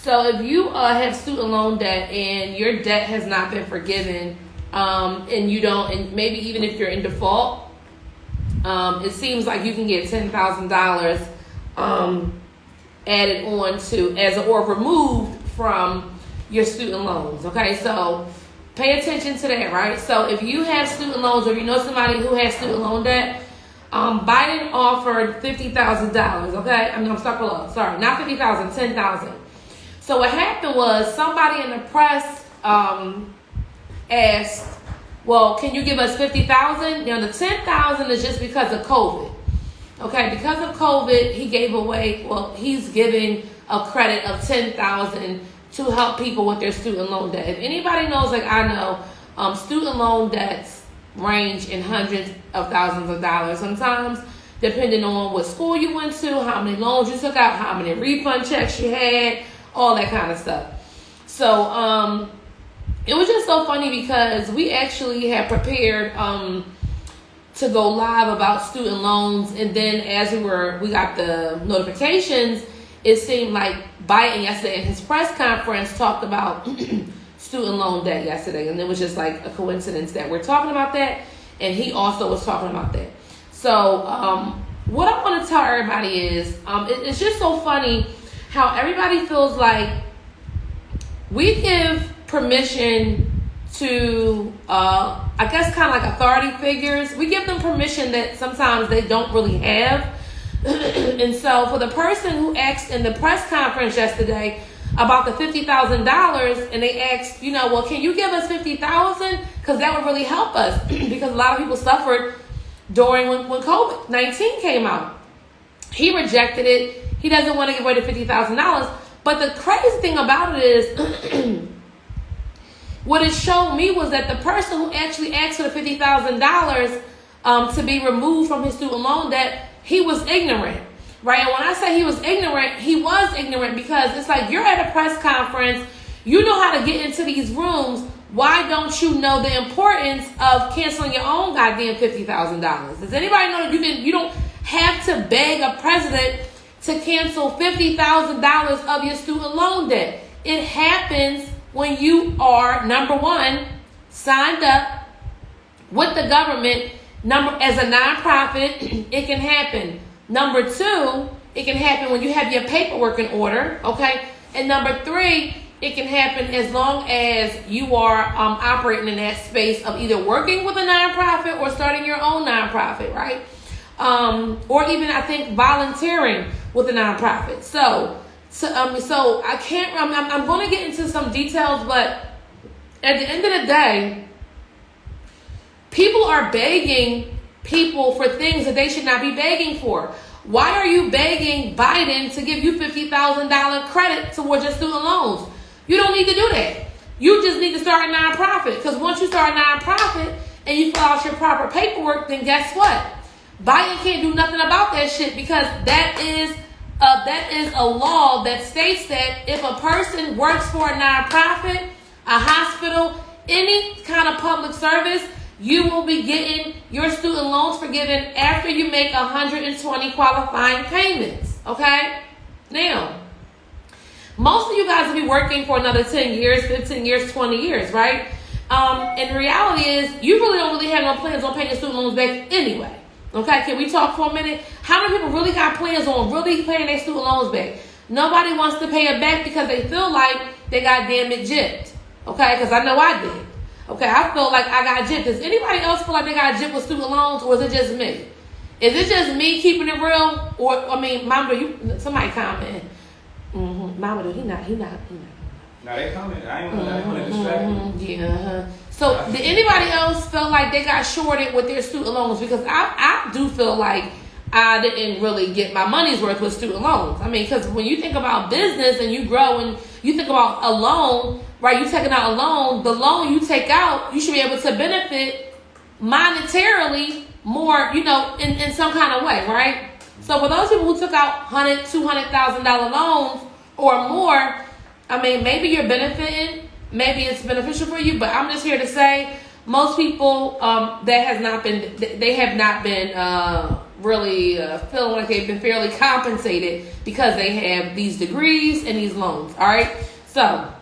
So if you have student loan debt and your debt has not been forgiven, and you don't, and maybe even if you're in default, it seems like you can get $10,000 added on to or removed from your student loans. Okay, so pay attention to that, right? So if you have student loans, or if you know somebody who has student loan debt, Biden offered $50,000. Okay, I'm stuck below. Sorry, not 50,000, 10,000. So what happened was somebody in the press asked, "Well, can you give us 50,000?" Now the 10,000 is just because of COVID. Okay, because of COVID, he gave away. Well, he's giving a credit of 10,000 to help people with their student loan debt. If anybody knows, like I know, student loan debts range in hundreds of thousands of dollars sometimes, depending on what school you went to, how many loans you took out, how many refund checks you had, all that kind of stuff. So it was just so funny because we actually had prepared to go live about student loans, and then as we got the notifications, it seemed like Biden yesterday in his press conference talked about student loan debt yesterday, and it was just like a coincidence that we're talking about that, and he also was talking about that. So what I want to tell everybody is it's just so funny how everybody feels like we give permission to I guess kind of like authority figures. We give them permission that sometimes they don't really have. And so for the person who asked in the press conference yesterday about the $50,000, and they asked, well, can you give us 50,000? Because that would really help us because a lot of people suffered during when COVID-19 came out. He rejected it. He doesn't want to give away the $50,000. But the crazy thing about it is what it showed me was that the person who actually asked for the $50,000 to be removed from his student loan debt, he was ignorant, right? And when I say he was ignorant because it's like you're at a press conference, you know how to get into these rooms. Why don't you know the importance of canceling your own goddamn $50,000? Does anybody know that you don't have to beg a president to cancel $50,000 of your student loan debt? It happens when you are, number one, signed up with the government. As a nonprofit, it can happen. Number two, it can happen when you have your paperwork in order, okay? And number three, it can happen as long as you are operating in that space of either working with a nonprofit or starting your own nonprofit, right? Or even, I think, volunteering with a nonprofit. So I can't, I'm going to get into some details, but at the end of the day, people are begging people for things that they should not be begging for. Why are you begging Biden to give you $50,000 credit towards your student loans? You don't need to do that. You just need to start a nonprofit. Because once you start a nonprofit and you fill out your proper paperwork, then guess what? Biden can't do nothing about that shit, because that is a law that states that if a person works for a nonprofit, a hospital, any kind of public service, you will be getting your student loans forgiven after you make 120 qualifying payments, okay? Now, most of you guys will be working for another 10 years, 15 years, 20 years, right? And the reality is you really don't have no plans on paying your student loans back anyway, okay? Can we talk for a minute? How many people really got plans on really paying their student loans back? Nobody wants to pay it back because they feel like they got damn it gypped, okay? Because I know I did. Okay, I feel like I got gypped. Does anybody else feel like they got gypped with student loans, or is it just me? Is it just me keeping it real? Or, Mama, somebody comment. Mama, he not. No, they comment. I ain't want to distract you. Yeah. So, did anybody else feel like they got shorted with their student loans? Because I do feel like I didn't really get my money's worth with student loans. Because when you think about business and you grow and you think about a loan, right, you taking out a loan, the loan you take out, you should be able to benefit monetarily more, in some kind of way, right? So for those people who took out $100,000, $200,000 loans or more, maybe you're benefiting, maybe it's beneficial for you, but I'm just here to say most people they have not been really feeling like they've been fairly compensated because they have these degrees and these loans. All right. So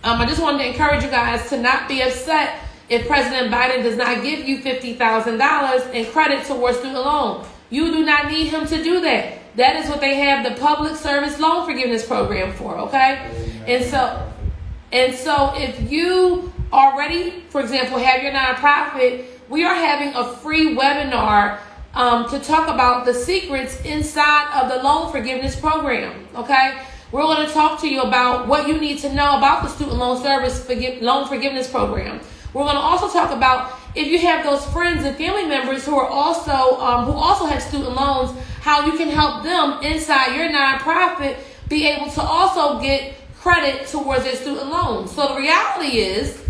I just wanted to encourage you guys to not be upset if President Biden does not give you $50,000 in credit towards student loan. You do not need him to do that. That is what they have the Public Service Loan Forgiveness Program for, okay? And so if you already, for example, have your nonprofit, we are having a free webinar to talk about the secrets inside of the loan forgiveness program, okay? We're going to talk to you about what you need to know about the Student Loan Service Loan Forgiveness Program. We're going to also talk about if you have those friends and family members who are also who also have student loans, how you can help them inside your nonprofit be able to also get credit towards their student loans. So the reality is,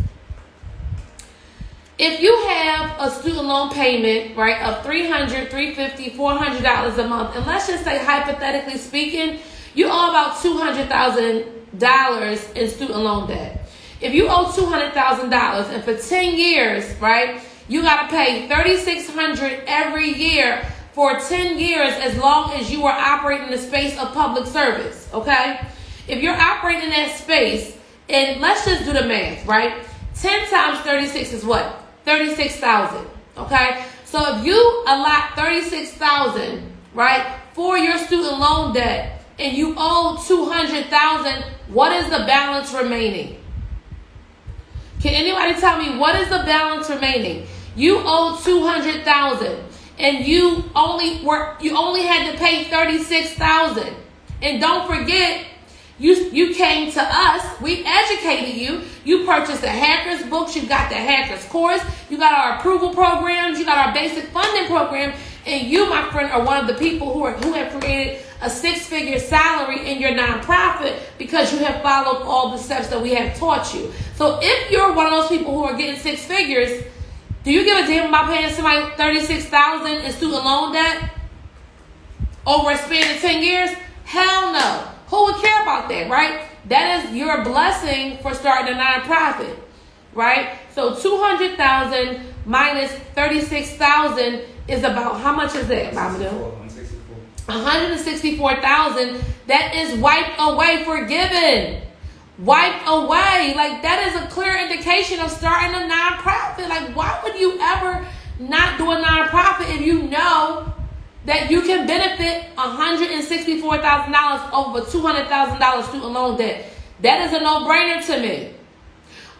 if you have a student loan payment, right, of $300, $350, $400 a month, and let's just say hypothetically speaking, you owe about $200,000 in student loan debt. If you owe $200,000 and for 10 years, right, you got to pay $3,600 every year for 10 years as long as you are operating in the space of public service, okay? If you're operating in that space, and let's just do the math, right? 10 times 36 is what? 36,000, okay? So if you allot 36,000, right, for your student loan debt and you owe 200,000, what is the balance remaining? Can anybody tell me what is the balance remaining? You owe 200,000 and you only had to pay 36,000. And don't forget, you came to us, we educated you, you purchased the Hackers books, you got the Hackers course, you got our approval programs, you got our basic funding program, and you, my friend, are one of the people who have created a 6-figure salary in your nonprofit because you have followed all the steps that we have taught you. So if you're one of those people who are getting 6 figures, do you give a damn about paying somebody $36,000 in student loan debt over a span of 10 years? Hell no. Who would care about that, right? That is your blessing for starting a nonprofit, right? So 200,000 minus 36,000 is about, how much is that, Mamadou? 164,000. That is wiped away, forgiven. Wiped away. Like, that is a clear indication of starting a nonprofit. Like, why would you ever not do a nonprofit if you know that you can benefit $164,000 over $200,000 student loan debt? That is a no-brainer to me.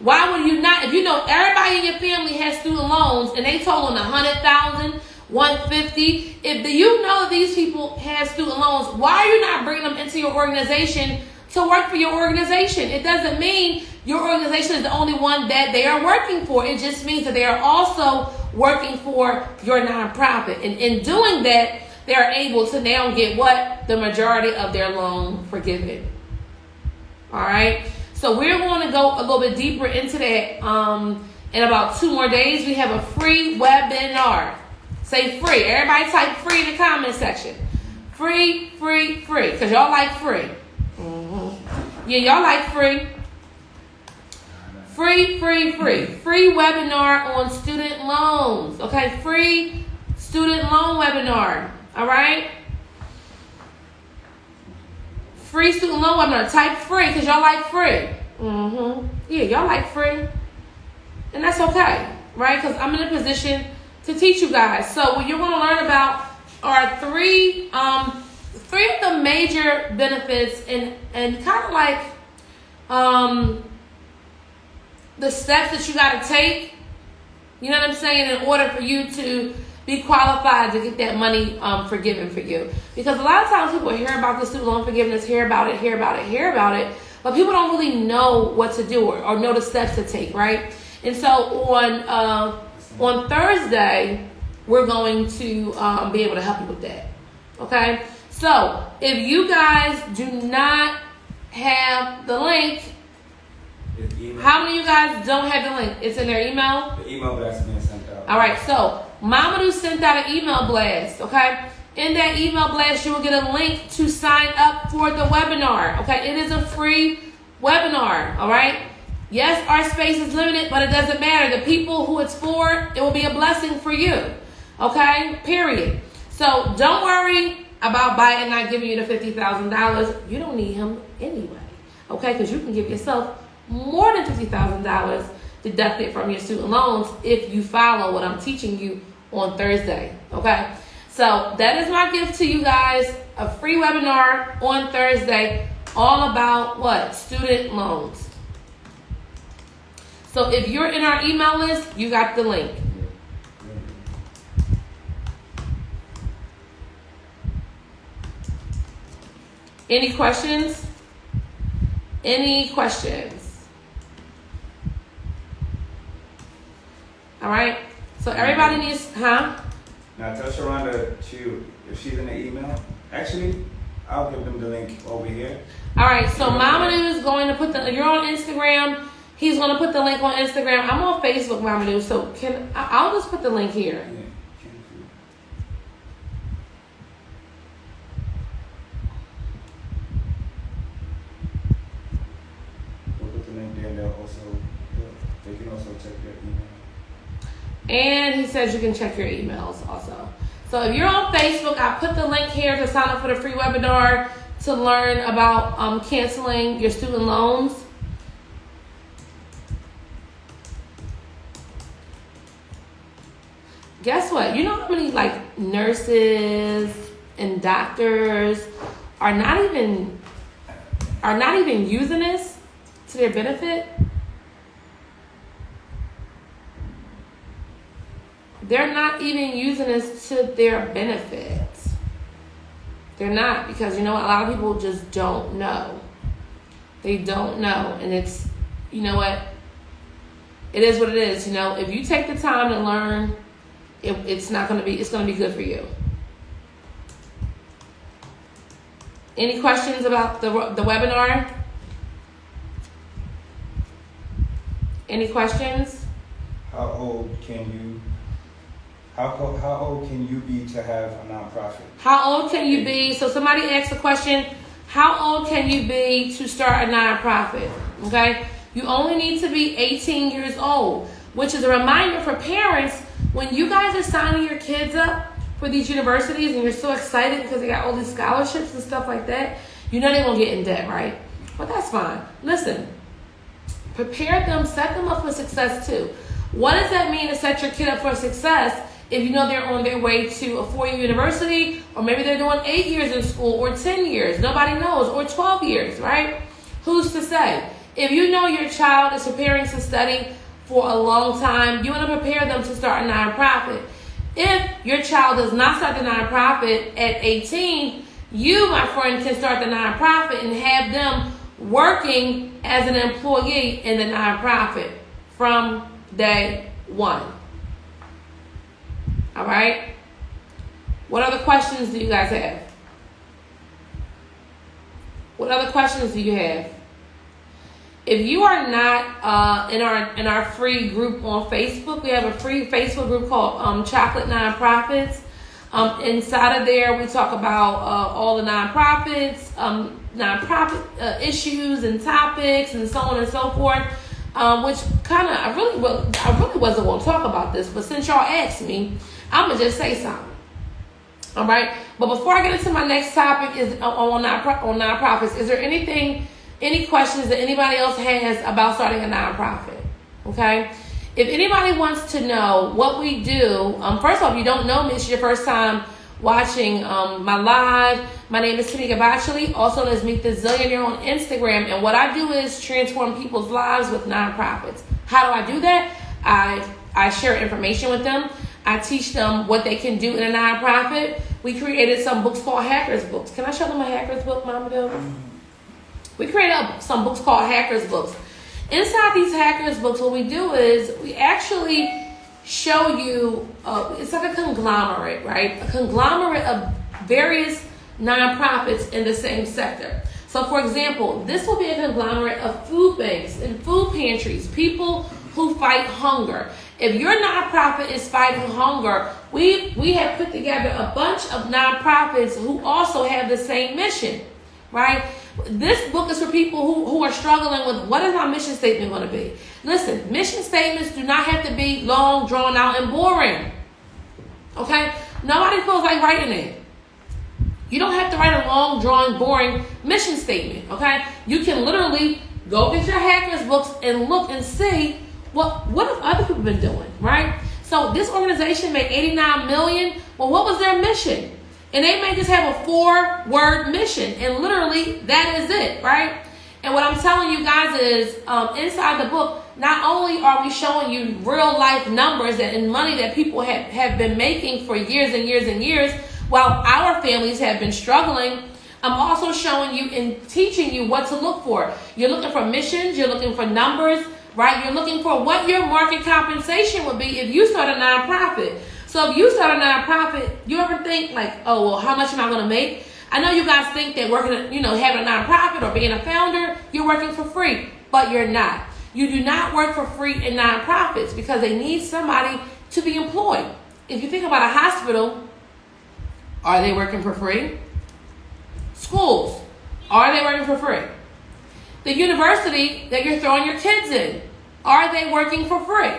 Why would you not? If you know everybody in your family has student loans and they totaling $100,000, $150,000, if you know these people have student loans, why are you not bringing them into your organization to work for your organization? It doesn't mean your organization is the only one that they are working for. It just means that they are also working for your nonprofit. And in doing that, they are able to now get what? The majority of their loan forgiven. All right? So we're going to go a little bit deeper into that in about 2 more days. We have a free webinar. Say free. Everybody type free in the comment section. Free, free, free. Because y'all like free. Mm-hmm. Yeah, y'all like free. Free, free, free. Free webinar on student loans. Okay, free student loan webinar. All right? Free student loan webinar. Type free because y'all like free. Mm-hmm. Yeah, y'all like free. And that's okay, right? Because I'm in a position to teach you guys. So what you're going to learn about are three of the major benefits and kind of like the steps that you got to take, you know what I'm saying, in order for you to be qualified to get that money forgiven for you. Because a lot of times people hear about the student loan forgiveness, hear about it, but people don't really know what to do or know the steps to take, right? And so on Thursday, we're going to be able to help you with that, okay? So if you guys do not have the link, how many of you guys don't have the link? It's in their email? The email blast is being sent out. All right, so Mamadou sent out an email blast, okay? In that email blast, you will get a link to sign up for the webinar, okay? It is a free webinar, all right? Yes, our space is limited, but it doesn't matter. The people who it's for, it will be a blessing for you, okay? Period. So don't worry about Biden not giving you the $50,000. You don't need him anyway, okay? Because you can give yourself more than $50,000 deducted from your student loans if you follow what I'm teaching you on Thursday, okay? So that is my gift to you guys, a free webinar on Thursday all about what? Student loans. So if you're in our email list, you got the link. Any questions? Any questions? All right. So everybody needs, Now tell Sharonda if she's in the email. Actually, I'll give them the link over here. All right. So Mamadou is going to put you're on Instagram. He's going to put the link on Instagram. I'm on Facebook, Mamadou. So I'll just put the link here. Yeah. They can also check their email. And he says you can check your emails also. So if you're on Facebook, I put the link here to sign up for the free webinar to learn about canceling your student loans. Guess what? You know how many nurses and doctors are not even using this to their benefit? They're not even using this to their benefit. They're not, because a lot of people just don't know. They don't know, and it's, you know what? It is what it is. If you take the time to learn, it's going to be good for you. Any questions about the webinar? Any questions? How old can you be to have a nonprofit? How old can you be? So somebody asked the question, how old can you be to start a nonprofit? Okay? You only need to be 18 years old, which is a reminder for parents, when you guys are signing your kids up for these universities and you're so excited because they got all these scholarships and stuff like that, they're going to get in debt, right? But that's fine. Listen, prepare them, set them up for success too. What does that mean to set your kid up for success if they're on their way to a 4-year university, or maybe they're doing 8 years in school, or 10 years, nobody knows, or 12 years, right? Who's to say? If you know your child is preparing to study for a long time, you want to prepare them to start a nonprofit. If your child does not start the nonprofit at 18, you, my friend, can start the nonprofit and have them working as an employee in the nonprofit from day one. All right? What other questions do you guys have? What other questions do you have? If you are not in our free group on Facebook, we have a free Facebook group called Chocolate Nonprofits. Inside of there, we talk about all the nonprofits, nonprofit issues and topics, and so on and so forth. Which I really wasn't going to talk about this, but since y'all asked me, I'm gonna just say something. All right. But before I get into my next topic is on nonprofits, is there any questions that anybody else has about starting a nonprofit? Okay. If anybody wants to know what we do, first of all, if you don't know me, it's your first time watching my live. My name is Tanika Bachely, also known as Meet the Zillionaire on Instagram. And what I do is transform people's lives with nonprofits. How do I do that? I share information with them. I teach them what they can do in a nonprofit. We created some books called Hackers Books. Can I show them a Hackers book, Mama? We created some books called Hackers Books. Inside these Hackers Books, what we do is we actually show you, it's like a conglomerate, right? A conglomerate of various nonprofits in the same sector. So, for example, this will be a conglomerate of food banks and food pantries, people who fight hunger. If your nonprofit is fighting hunger, we have put together a bunch of nonprofits who also have the same mission, right? This book is for people who are struggling with, what is my mission statement going to be? Listen, mission statements do not have to be long, drawn out, and boring. Okay? Nobody feels like writing it. You don't have to write a long, drawn, boring mission statement, okay? You can literally go get your hackers books and look and see what have other people been doing, right? So this organization made $89 million. Well, what was their mission? And they may just have a 4-word mission, and literally that is it, right? And what I'm telling you guys is, inside the book, not only are we showing you real life numbers and money that people have been making for years and years and years, while our families have been struggling, I'm also showing you and teaching you what to look for. You're looking for missions, you're looking for numbers, right? You're looking for what your market compensation would be if you start a nonprofit. So if you start a nonprofit, you ever think like, oh, well, how much am I going to make? I know you guys think that working, having a nonprofit or being a founder, you're working for free, but you're not. You do not work for free in nonprofits because they need somebody to be employed. If you think about a hospital, are they working for free? Schools, are they working for free? The university that you're throwing your kids in, are they working for free?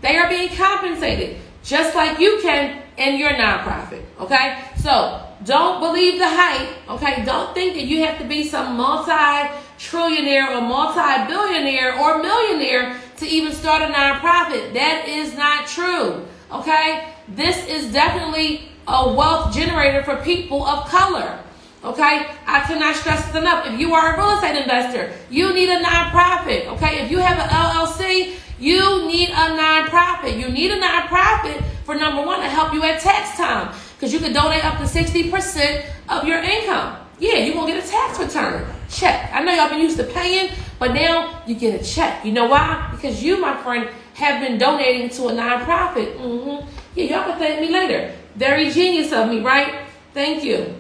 They are being compensated just like you can in your nonprofit, okay? So don't believe the hype, okay? Don't think that you have to be some multi-trillionaire or multi-billionaire or millionaire to even start a nonprofit. That is not true, okay? This is definitely a wealth generator for people of color. Okay, I cannot stress this enough. If you are a real estate investor, you need a nonprofit. Okay, if you have an LLC, you need a nonprofit. You need a nonprofit for number one to help you at tax time, because you can donate up to 60% of your income. Yeah, you're gonna get a tax return check. I know y'all been used to paying, but now you get a check. You know why? Because you, my friend, have been donating to a nonprofit. Yeah, y'all can thank me later. Very genius of me, right? Thank you.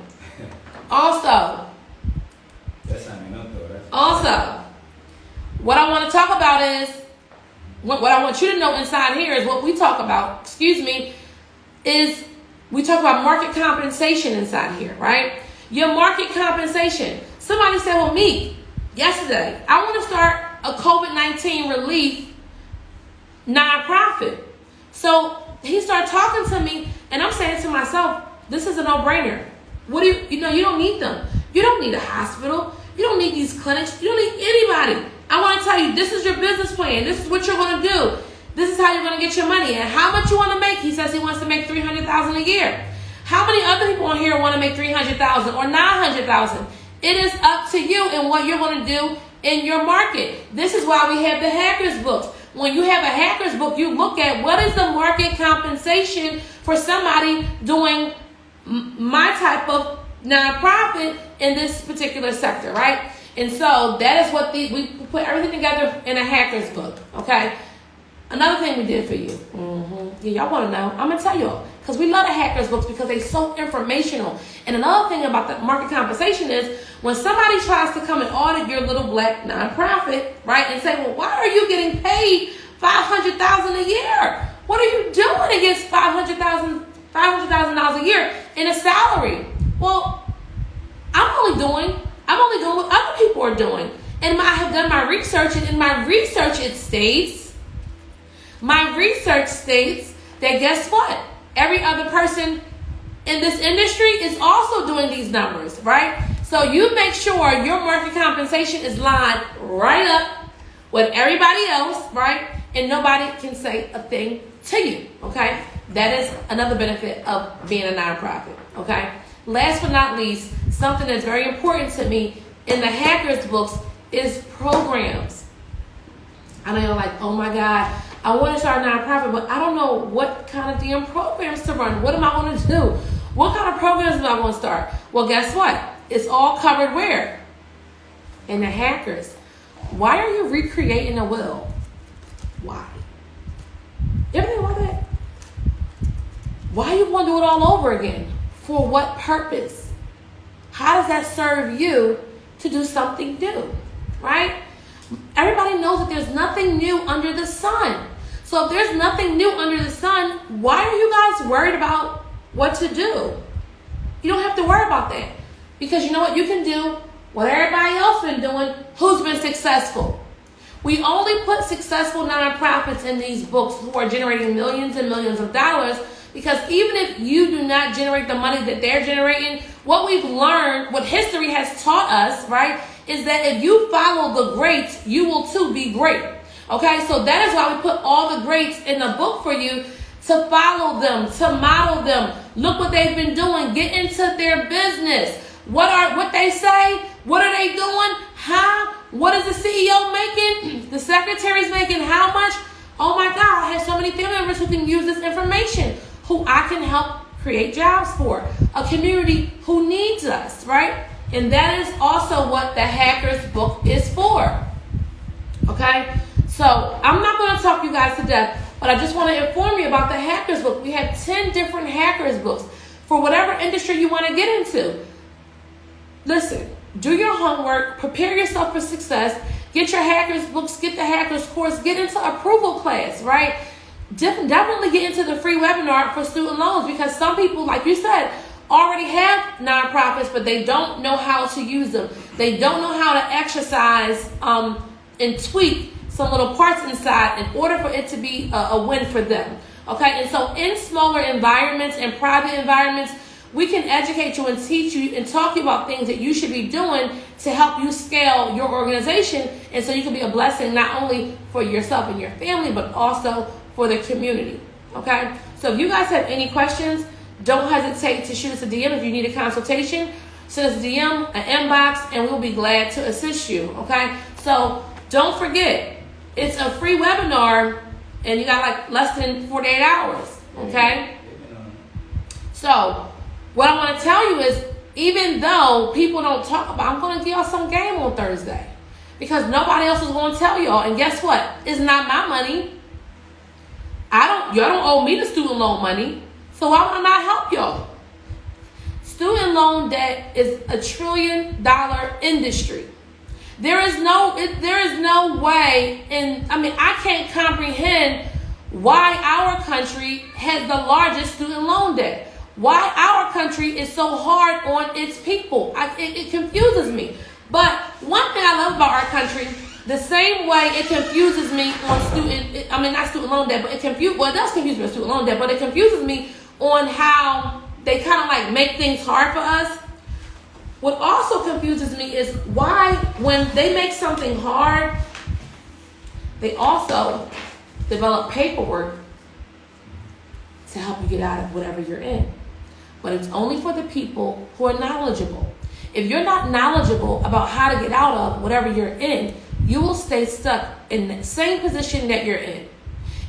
Also, what I want to talk about is, what I want you to know inside here is what we talk about, is we talk about market compensation inside here, right? Your market compensation. Somebody said, well, Meek, yesterday, I want to start a COVID-19 relief nonprofit. So he started talking to me, and I'm saying to myself, this is a no-brainer. What do you don't need them. You don't need a hospital. You don't need these clinics. You don't need anybody. I want to tell you, this is your business plan. This is what you're going to do. This is how you're going to get your money. And how much you want to make? He says he wants to make $300,000 a year. How many other people on here want to make $300,000 or $900,000? It is up to you and what you're going to do in your market. This is why we have the hackers books. When you have a hackers book, you look at what is the market compensation for somebody doing my type of nonprofit in this particular sector, right? And so that is what we put everything together in a hackers book, okay? Another thing we did for you. Yeah, y'all want to know? I'm going to tell y'all. Because we love the hackers books because they're so informational. And another thing about the market compensation is when somebody tries to come and audit your little black nonprofit, right, and say, well, why are you getting paid $500,000 a year? What are you doing against $500,000 a year in a salary? Well, I'm only doing what other people are doing. And I have done my research, and in my research it states that guess what? Every other person in this industry is also doing these numbers, right? So you make sure your market compensation is lined right up with everybody else, right? And nobody can say a thing to you, okay? That is another benefit of being a nonprofit, okay? Last but not least, something that's very important to me in the hackers books is programs. I know you're like, oh my God, I want to start a nonprofit, but I don't know what kind of damn programs to run. What am I going to do? What kind of programs am I going to start? Well, guess what? It's all covered where? In the hackers. Why are you recreating a will? Why? You ever think about that? Why you want to do it all over again? For what purpose? How does that serve you to do something new? Right? Everybody knows that there's nothing new under the sun. So if there's nothing new under the sun, why are you guys worried about what to do? You don't have to worry about that. Because you know what? You can do what everybody else been doing who's been successful. We only put successful nonprofits in these books who are generating millions and millions of dollars Because even if you do not generate the money that they're generating, what we've learned, what history has taught us, right, is that if you follow the greats, you will too be great. Okay, so that is why we put all the greats in the book for you, to follow them, to model them. Look what they've been doing. Get into their business. What they say? What are they doing? How? What is the CEO making? The secretary's making how much? Oh my God, I have so many family members who can use this information, who I can help create jobs for. A community who needs us, right? And that is also what the Hackers book is for. Okay? So I'm not going to talk you guys to death, but I just want to inform you about the Hackers book. We have 10 different Hackers books for whatever industry you want to get into. Listen, do your homework, prepare yourself for success, get your Hackers books, get the Hackers course, get into approval class, right? Definitely get into the free webinar for student loans, because some people, like you said, already have nonprofits, but they don't know how to use them. They don't know how to exercise and tweak some little parts inside in order for it to be a win for them. Okay, and so in smaller environments and private environments, we can educate you and teach you and talk to you about things that you should be doing to help you scale your organization, and so you can be a blessing not only for yourself and your family, but also for the community. Okay, so if you guys have any questions, don't hesitate to shoot us a DM. If you need a consultation, send us a DM, an inbox, and we'll be glad to assist you. Okay, so don't forget, it's a free webinar, and you got like less than 48 hours. Okay, so what I want to tell you is, even though people don't talk about, I'm going to give y'all some game on Thursday, because nobody else is going to tell y'all. And guess what? It's not my money. Y'all don't owe me the student loan money. So why would I not help y'all? Student loan debt is $1 trillion industry. There is no way, and I mean, I can't comprehend why our country has the largest student loan debt. Why our country is so hard on its people. It confuses me. But one thing I love about our country, the same way it confuses me on not student loan debt, but it does confuse me on student loan debt, but it confuses me on how they kind of like make things hard for us. What also confuses me is why, when they make something hard, they also develop paperwork to help you get out of whatever you're in. But it's only for the people who are knowledgeable. If you're not knowledgeable about how to get out of whatever you're in, you will stay stuck in the same position that you're in.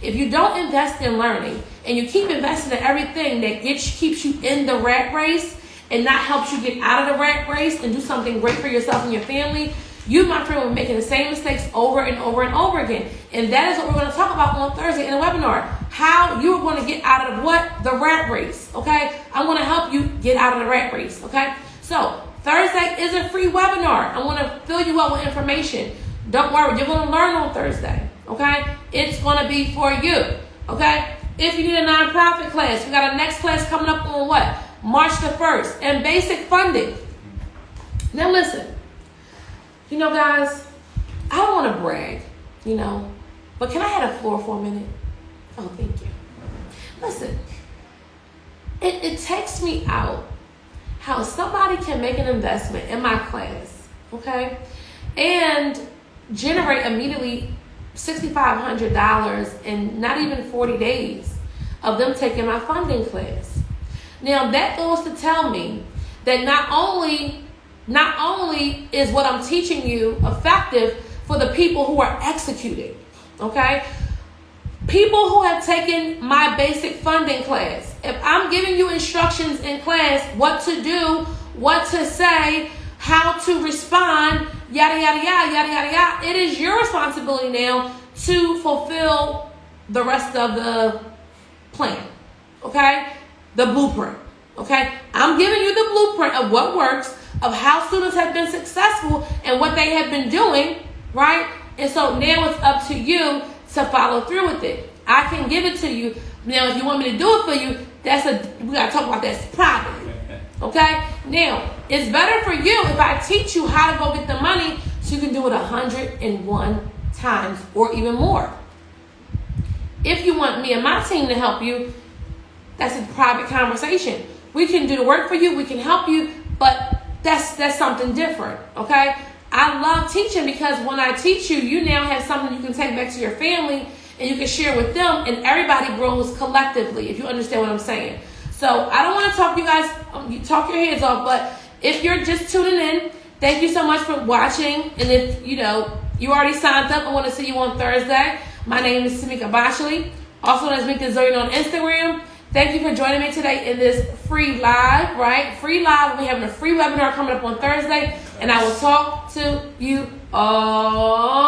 If you don't invest in learning, and you keep investing in everything that keeps you in the rat race and not helps you get out of the rat race and do something great for yourself and your family, you, my friend, will be making the same mistakes over and over and over again. And that is what we're going to talk about on Thursday in the webinar. How you are going to get out of what? The rat race, okay? I'm going to help you get out of the rat race, okay? So Thursday is a free webinar. I'm going to fill you up with information. Don't worry, you're going to learn on Thursday, okay? It's going to be for you, okay? If you need a nonprofit class, we got a next class coming up on what? March the 1st, and basic funding. Now listen. You know, guys, I don't want to brag, but can I have the floor for a minute? Oh, thank you. Listen, it takes me out how somebody can make an investment in my class, okay, and generate immediately $6,500 in not even 40 days of them taking my funding class. Now, that goes to tell me that not only is what I'm teaching you effective for the people who are executing, okay? People who have taken my basic funding class. If I'm giving you instructions in class, what to do, what to say, how to respond, yada, yada, yada, yada, yada, yada, it is your responsibility now to fulfill the rest of the plan, okay? The blueprint, okay? I'm giving you the blueprint of what works, of how students have been successful and what they have been doing, right? And so now it's up to you to follow through with it. I can give it to you. Now, if you want me to do it for you, we got to talk about that privately, okay? Now, it's better for you if I teach you how to go get the money so you can do it 101 times or even more. If you want me and my team to help you, that's a private conversation. We can do the work for you, we can help you, but that's something different, okay? I love teaching because when I teach you, you now have something you can take back to your family and you can share with them, and everybody grows collectively, if you understand what I'm saying. So I don't want to talk you guys, you talk your heads off, but if you're just tuning in, thank you so much for watching. And if you already signed up, I want to see you on Thursday. My name is Tamika Bashley, also known as Meek Zillion on Instagram. Thank you for joining me today in this free live, right? Free live. We're having a free webinar coming up on Thursday, and I will talk to you all